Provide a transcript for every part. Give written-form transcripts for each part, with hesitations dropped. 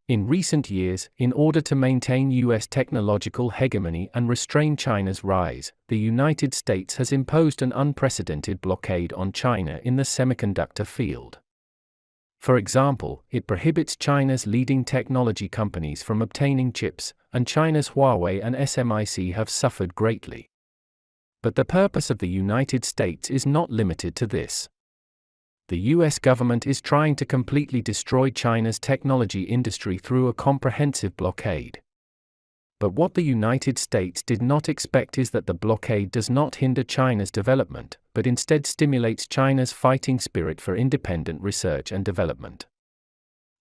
In recent years, in order to maintain US technological hegemony and restrain China's rise, the United States has imposed an unprecedented blockade on China in the semiconductor field. For example, it prohibits China's leading technology companies from obtaining chips, and China's Huawei and SMIC have suffered greatly. But the purpose of the United States is not limited to this. The US government is trying to completely destroy China's technology industry through a comprehensive blockade. But what the United States did not expect is that the blockade does not hinder China's development, but instead stimulates China's fighting spirit for independent research and development.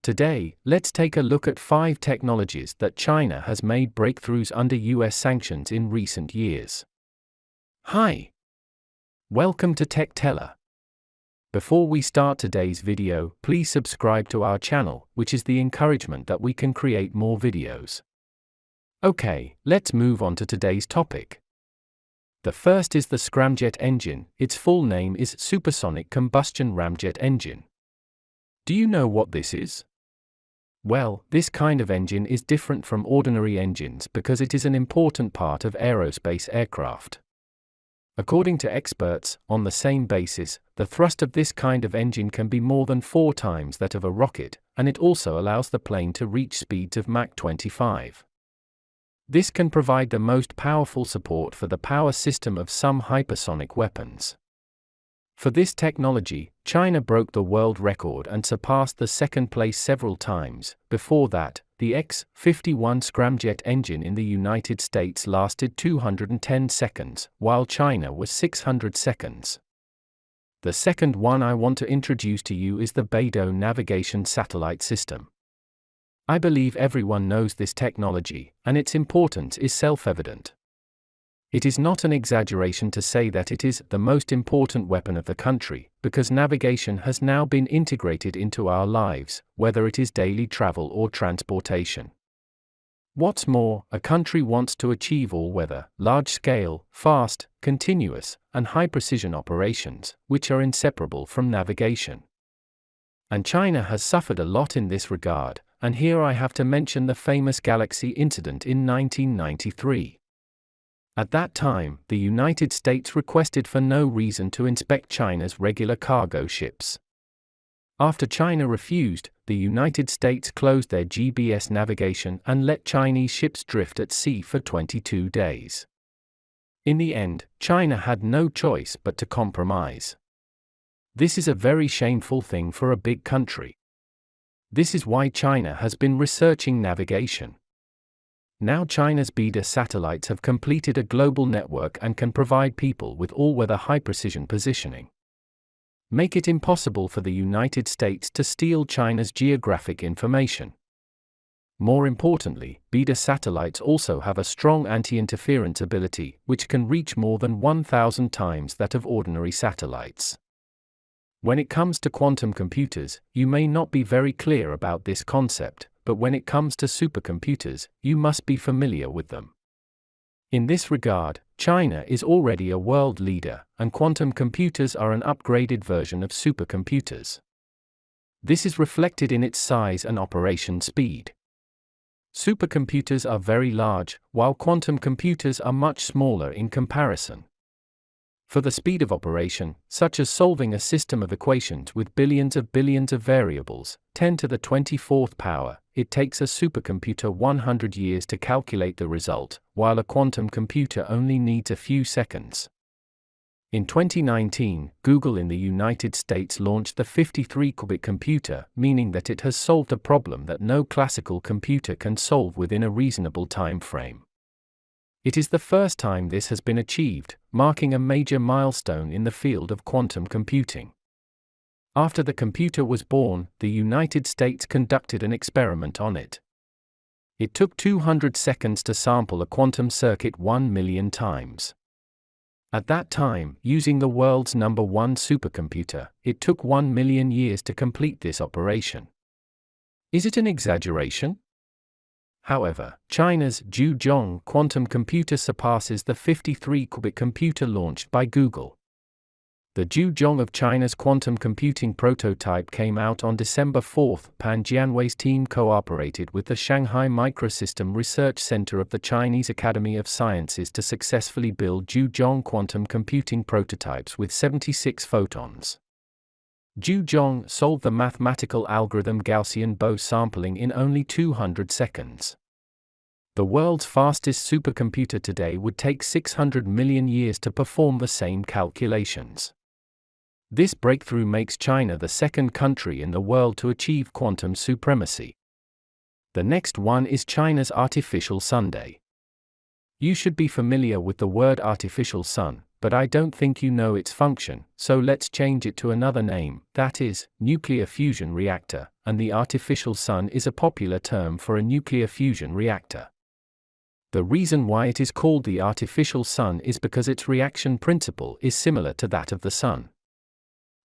Today, let's take a look at 5 technologies that China has made breakthroughs under US sanctions in recent years. Hi! Welcome to TechTeller. Before we start today's video, please subscribe to our channel, which is the encouragement that we can create more videos. Okay, let's move on to today's topic. The first is the scramjet engine. Its full name is Supersonic Combustion Ramjet Engine. Do you know what this is? Well, this kind of engine is different from ordinary engines because it is an important part of aerospace aircraft. According to experts, on the same basis, the thrust of this kind of engine can be more than 4 times that of a rocket, and it also allows the plane to reach speeds of Mach 25. This can provide the most powerful support for the power system of some hypersonic weapons. For this technology, China broke the world record and surpassed the second place several times. Before that, the X-51 scramjet engine in the United States lasted 210 seconds, while China was 600 seconds. The second one I want to introduce to you is the Beidou navigation satellite system. I believe everyone knows this technology, and its importance is self-evident. It is not an exaggeration to say that it is the most important weapon of the country, because navigation has now been integrated into our lives, whether it is daily travel or transportation. What's more, a country wants to achieve all-weather, large-scale, fast, continuous, and high-precision operations, which are inseparable from navigation. And China has suffered a lot in this regard, and here I have to mention the famous Galaxy incident in 1993. At that time, the United States requested for no reason to inspect China's regular cargo ships. After China refused, the United States closed their GPS navigation and let Chinese ships drift at sea for 22 days. In the end, China had no choice but to compromise. This is a very shameful thing for a big country. This is why China has been researching navigation. Now China's Beidou satellites have completed a global network and can provide people with all-weather high-precision positioning. Make it impossible for the United States to steal China's geographic information. More importantly, Beidou satellites also have a strong anti-interference ability, which can reach more than 1,000 times that of ordinary satellites. When it comes to quantum computers, you may not be very clear about this concept, but when it comes to supercomputers, you must be familiar with them. In this regard, China is already a world leader, and quantum computers are an upgraded version of supercomputers. This is reflected in its size and operation speed. Supercomputers are very large, while quantum computers are much smaller in comparison. For the speed of operation, such as solving a system of equations with billions of variables, 10 to the 24th power, it takes a supercomputer 100 years to calculate the result, while a quantum computer only needs a few seconds. In 2019, Google in the United States launched the 53-qubit computer, meaning that it has solved a problem that no classical computer can solve within a reasonable time frame. It is the first time this has been achieved, marking a major milestone in the field of quantum computing. After the computer was born, the United States conducted an experiment on it. It took 200 seconds to sample a quantum circuit 1 million times. At that time, using the world's #1 supercomputer, it took 1 million years to complete this operation. Is it an exaggeration? However, China's Zhuzhong quantum computer surpasses the 53-qubit computer launched by Google. The Zhuzhong of China's quantum computing prototype came out on December 4. Pan Jianwei's team cooperated with the Shanghai Microsystem Research Center of the Chinese Academy of Sciences to successfully build Zhuzhong quantum computing prototypes with 76 photons. Zhuzhong solved the mathematical algorithm Gaussian Bose sampling in only 200 seconds. The world's fastest supercomputer today would take 600 million years to perform the same calculations. This breakthrough makes China the second country in the world to achieve quantum supremacy. The next one is China's artificial Sunday. You should be familiar with the word artificial sun, but I don't think you know its function, so let's change it to another name, that is, nuclear fusion reactor, and the artificial sun is a popular term for a nuclear fusion reactor. The reason why it is called the artificial sun is because its reaction principle is similar to that of the sun.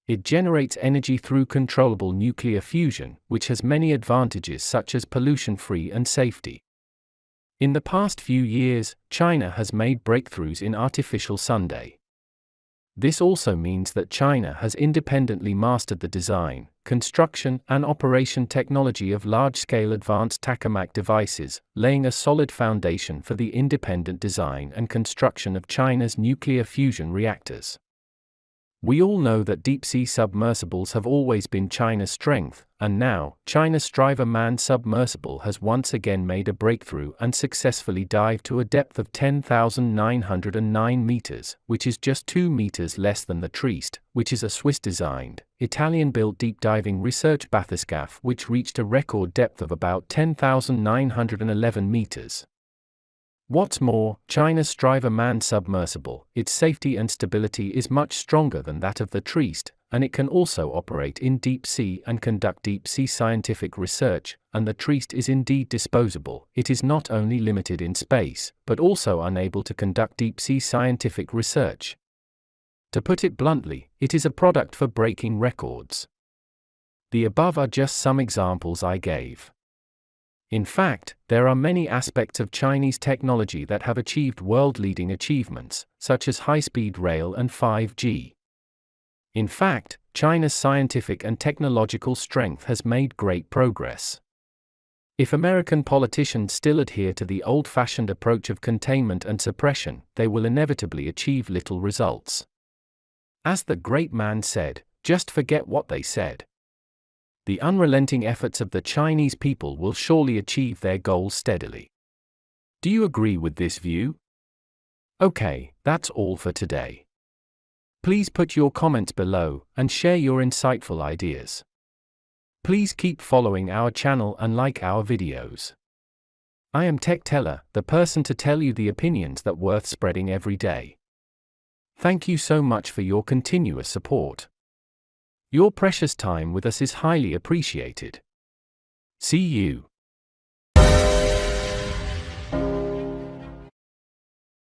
It generates energy through controllable nuclear fusion, which has many advantages such as pollution-free and safety. In the past few years, China has made breakthroughs in artificial Sunday. This also means that China has independently mastered the design, construction, and operation technology of large-scale advanced tokamak devices, laying a solid foundation for the independent design and construction of China's nuclear fusion reactors. We all know that deep-sea submersibles have always been China's strength, and now, China's Striver manned submersible has once again made a breakthrough and successfully dived to a depth of 10,909 meters, which is just 2 meters less than the Trieste, which is a Swiss-designed, Italian-built deep-diving research bathyscaphe which reached a record depth of about 10,911 meters. What's more, China's Striver manned submersible, its safety and stability is much stronger than that of the Trieste, and it can also operate in deep sea and conduct deep sea scientific research, and the Trieste is indeed disposable. It is not only limited in space, but also unable to conduct deep sea scientific research. To put it bluntly, it is a product for breaking records. The above are just some examples I gave. In fact, there are many aspects of Chinese technology that have achieved world-leading achievements, such as high-speed rail and 5G. In fact, China's scientific and technological strength has made great progress. If American politicians still adhere to the old-fashioned approach of containment and suppression, they will inevitably achieve little results. As the great man said, just forget what they said. The unrelenting efforts of the Chinese people will surely achieve their goals steadily. Do you agree with this view? Okay, that's all for today. Please put your comments below and share your insightful ideas. Please keep following our channel and like our videos. I am TechTeller, the person to tell you the opinions that worth spreading every day. Thank you so much for your continuous support. Your precious time with us is highly appreciated. See you.